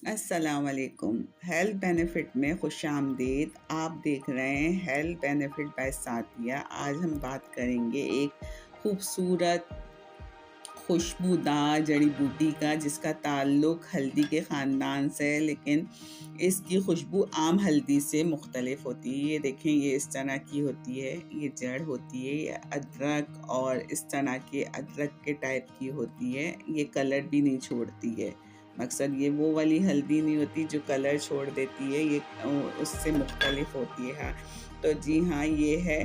अस्सलाम वालेकुम। Health benefit में खुशामदीद। आप देख रहे हैं हेल्थ बेनिफिट बाय सादिया। आज हम बात करेंगे एक खूबसूरत खुशबूदार जड़ी बूटी का जिसका ताल्लुक़ हल्दी के ख़ानदान से है, लेकिन इसकी खुशबू आम हल्दी से मुख्तलिफ़ होती है। ये देखें, ये इस तरह की होती है, ये जड़ होती है, ये अदरक और इस तरह के अदरक के टाइप की होती है। ये कलर भी नहीं छोड़ती है। मकसद ये वो वाली हल्दी नहीं होती जो कलर छोड़ देती है, ये उससे मुख्तलिफ़ होती है। हाँ, तो जी हाँ, ये है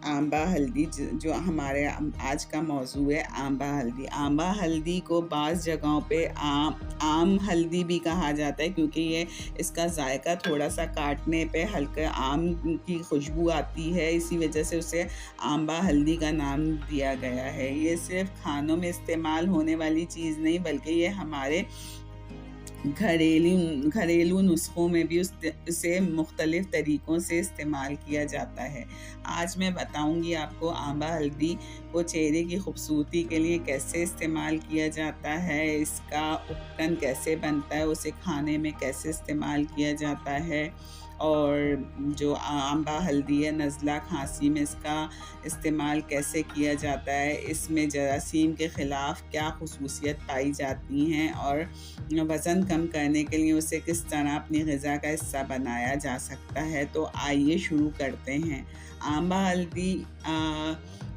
आंबा हल्दी, जो हमारे आज का मौजू है आंबा हल्दी। आंबा हल्दी को बाज़ जगहों पे आम हल्दी भी कहा जाता है, क्योंकि ये इसका जायका थोड़ा-सा काटने पे हल्का आम की खुशबू आती है, इसी वजह से उसे आंबा हल्दी का नाम दिया गया है। ये सिर्फ़ खानों में इस्तेमाल होने वाली चीज़ नहीं, बल्कि ये हमारे घरेलू नुस्ख़ों में भी इसे मुख्तलिफ़ तरीक़ों से इस्तेमाल किया जाता है। आज मैं बताऊँगी आपको आंबा हल्दी को चेहरे की खूबसूरती के लिए कैसे इस्तेमाल किया जाता है, इसका उपटन कैसे बनता है, उसे खाने में कैसे इस्तेमाल किया जाता है, और जो आंबा हल्दी है नज़ला खांसी में इसका इस्तेमाल कैसे किया जाता है, इसमें जरासीम के ख़िलाफ़ क्या ख़ुसूसियत पाई जाती हैं, और वज़न कम करने के लिए उसे किस तरह अपनी ग़िज़ा का हिस्सा बनाया जा सकता है। तो आइए शुरू करते हैं। आंबा हल्दी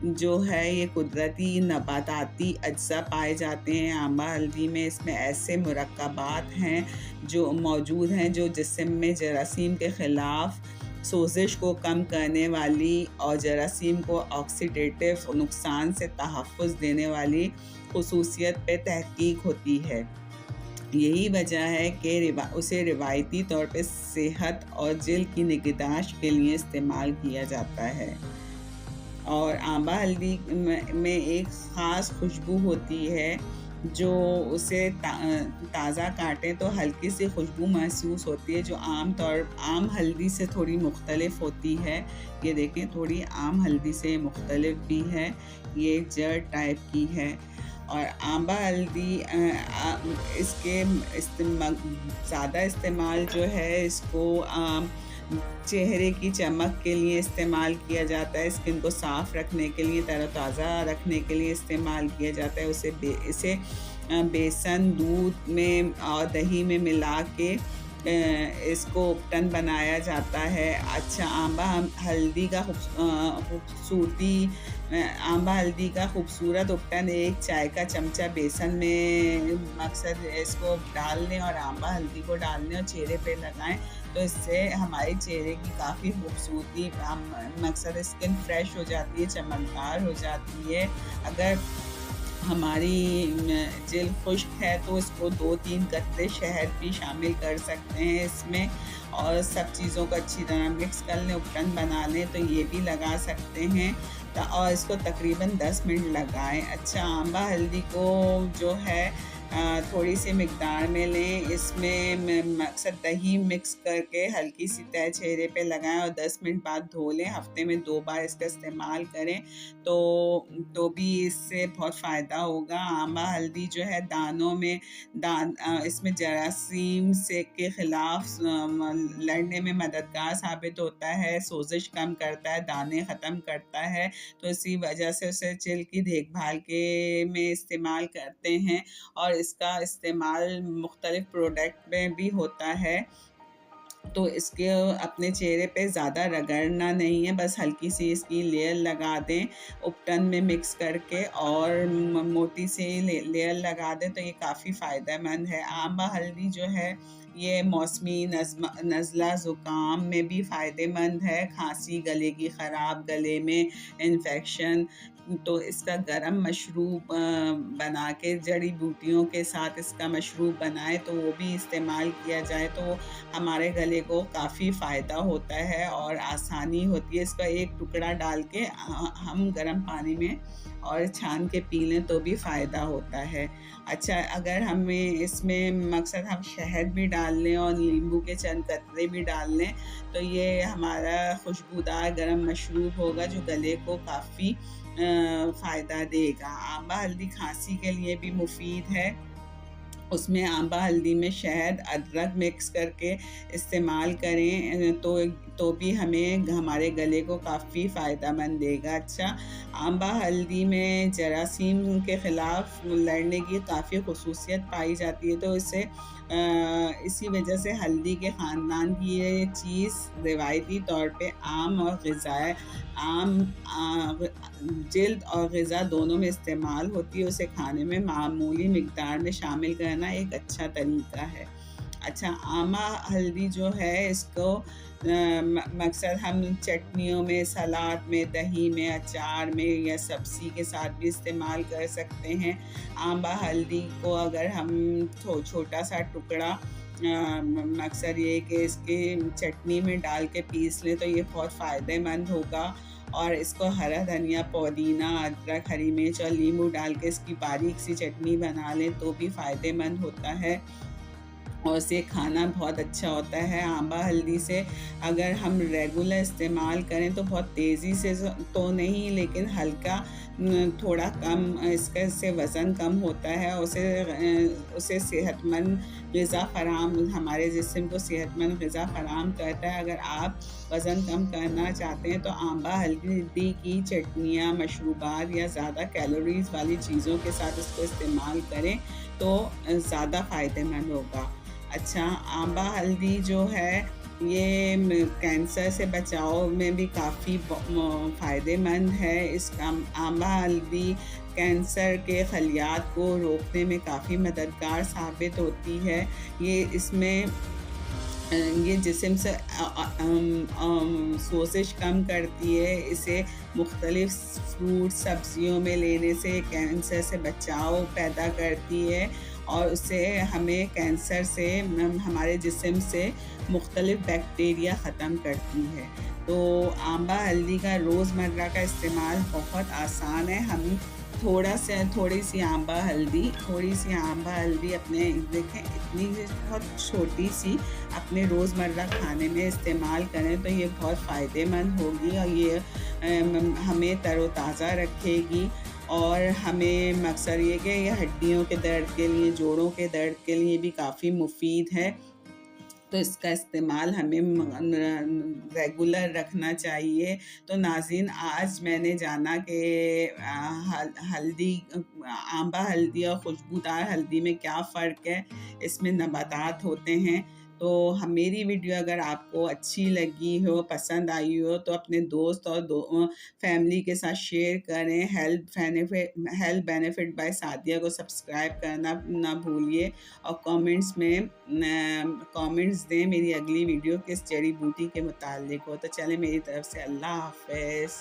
जो है ये कुदरती नबाताती अज्जा पाए जाते हैं आंबा हल्दी में। इसमें ऐसे मुरक्कबात हैं जो मौजूद हैं जो जिस्म में जरासीम के ख़िलाफ़ सोज़िश को कम करने वाली और जरासीम को ऑक्सीडेटिव नुकसान से तहफ़्फ़ुज़ देने वाली ख़ुसूसियत पे तहक़ीक़ होती है। यही वजह है कि उसे रिवायती तौर पे सेहत और जिल्द की निगहदाश्त के लिए इस्तेमाल किया जाता है। और आंबा हल्दी में एक ख़ास खुशबू होती है, जो उसे ताज़ा काटें तो हल्की सी खुशबू महसूस होती है, जो आम हल्दी से थोड़ी मुख्तलिफ़ होती है। ये देखें, थोड़ी आम हल्दी से मुख्तलिफ़ भी है, ये जड़ टाइप की है। और आंबा हल्दी इसके ज़्यादा इस्तेमाल जो है, इसको चेहरे की चमक के लिए इस्तेमाल किया जाता है, स्किन को साफ़ रखने के लिए, तरोताज़ा रखने के लिए इस्तेमाल किया जाता है। इसे बेसन, दूध में और दही में मिला के इसको उपटन बनाया जाता है। अच्छा, आंबा हल्दी का खूबसूरत उपटन एक चाय का चमचा बेसन में मकसद इसको डाल लें और आंबा हल्दी को डाल लें और चेहरे पे लगाएं, तो इससे हमारे चेहरे की काफ़ी खूबसूरती मकसद स्किन फ्रेश हो जाती है, चमकदार हो जाती है। अगर हमारी जिल्द खुश्क है तो इसको 2-3 कतरे शहद भी शामिल कर सकते हैं इसमें, और सब चीज़ों को अच्छी तरह मिक्स कर लें, उपटन बना लें, तो ये भी लगा सकते हैं। और इसको तकरीबन 10 मिनट लगाएं। अच्छा, आंबा हल्दी को जो है थोड़ी सी मिकदार में लें, इसमें मकसद दही मिक्स करके हल्की सी तह चेहरे पे लगाएं और 10 मिनट बाद धो लें। हफ्ते में 2 बार इसका इस्तेमाल करें तो भी इससे बहुत फ़ायदा होगा। आंबा हल्दी जो है इसमें जरासीम से के ख़िलाफ़ लड़ने में मददगार साबित होता है, सोज़िश कम करता है, दाने ख़त्म करता है, तो इसी वजह से उसे जिल्द की देखभाल में इस्तेमाल करते हैं। और इसका इस्तेमाल मुख्तलिफ़ प्रोडक्ट में भी होता है। तो इसके अपने चेहरे पे ज़्यादा रगड़ना नहीं है, बस हल्की सी इसकी लेयर लगा दें उपटन में मिक्स करके, और मोटी सी लेयर लगा दें, तो ये काफ़ी फ़ायदेमंद है। आंबा हल्दी जो है ये मौसमी नज़ला ज़ुकाम में भी फ़ायदेमंद है, खांसी, गले की ख़राब, गले में इन्फेक्शन, तो इसका गरम मशरूब बना के जड़ी बूटियों के साथ इसका मशरूब बनाएं तो वो भी इस्तेमाल किया जाए, तो हमारे गले को काफ़ी फ़ायदा होता है और आसानी होती है। इसका एक टुकड़ा डाल के हम गर्म पानी में और छान के पी लें तो भी फ़ायदा होता है। अच्छा, अगर हमें इसमें मकसद हम शहद भी डाल लें और नींबू के चंद कतरे भी डाल लें, तो ये हमारा खुशबूदार गरम मशरूब होगा जो गले को काफ़ी फ़ायदा देगा। आंबा हल्दी खांसी के लिए भी मुफीद है, उसमें आंबा हल्दी में शहद अदरक मिक्स करके इस्तेमाल करें तो भी हमें हमारे गले को काफ़ी फ़ायदेमंद देगा। अच्छा, आंबा हल्दी में जरासीम के ख़िलाफ़ लड़ने की काफ़ी ख़ुसूसियत पाई जाती है, तो इसी वजह से हल्दी के ख़ानदान की ये चीज़ रिवायती तौर पे आम जिल्द और ग़िज़ा दोनों में इस्तेमाल होती है। उसे खाने में मामूली मिक़दार में शामिल करना एक अच्छा तरीका है। अच्छा, आमा हल्दी जो है इसको मकसद हम चटनियों में, सलाद में, दही में, अचार में या सब्ज़ी के साथ भी इस्तेमाल कर सकते हैं। आंबा हल्दी को अगर हम छोटा सा टुकड़ा मकसद ये है कि इसके चटनी में डाल के पीस लें तो ये बहुत फ़ायदेमंद होगा। और इसको हरा धनिया, पुदीना, अदरक, हरी मिर्च और नींबू डाल के इसकी बारीक सी चटनी बना लें तो भी फ़ायदेमंद होता है और इसे खाना बहुत अच्छा होता है। आंबा हल्दी से अगर हम रेगुलर इस्तेमाल करें तो बहुत तेज़ी से तो नहीं, लेकिन हल्का थोड़ा कम इससे वज़न कम होता है। उसे सेहतमंद ग़िज़ा हमारे जिस्म को सेहतमंद ग़िज़ा फ़राहम करता है। अगर आप वज़न कम करना चाहते हैं तो आंबा हल्दी की चटनियाँ, मशरूबात या ज़्यादा कैलोरीज़ वाली चीज़ों के साथ इसको इस्तेमाल करें तो ज़्यादा फ़ायदेमंद होगा। अच्छा, आंबा हल्दी जो है ये कैंसर से बचाव में भी काफ़ी फ़ायदेमंद है। आंबा हल्दी कैंसर के खलियात को रोकने में काफ़ी मददगार साबित होती है। ये जिस्म से सोजिश कम करती है। इसे मुख्तलिफ फ्रूट सब्जियों में लेने से कैंसर से बचाव पैदा करती है और उससे हमें कैंसर से हमारे जिस्म से मुख्तलिफ बैक्टीरिया ख़त्म करती है। तो आंबा हल्दी का रोज़मर्रा का इस्तेमाल बहुत आसान है। हम थोड़ी सी आंबा हल्दी अपने देखें इतनी बहुत छोटी सी अपने रोज़मर्रा खाने में इस्तेमाल करें तो ये बहुत फ़ायदेमंद होगी और ये हमें तरोताज़ा रखेगी और हमें मकसद ये कि ये हड्डियों के दर्द के लिए, जोड़ों के दर्द के लिए भी काफ़ी मुफीद है। तो इसका इस्तेमाल हमें रेगुलर रखना चाहिए। तो नाज़रीन, आज मैंने जाना कि आंबा हल्दी और खुशबूदार हल्दी में क्या फ़र्क है, इसमें नबातात होते हैं। तो मेरी वीडियो अगर आपको अच्छी लगी हो, पसंद आई हो तो अपने दोस्त और फैमिली के साथ शेयर करें। हेल्थ बेनिफिट बाय सादिया को सब्सक्राइब करना ना भूलिए और कमेंट्स दें मेरी अगली वीडियो किस जड़ी बूटी के मुताल्लिक हो। तो चलें, मेरी तरफ से अल्लाह हाफ़िज़।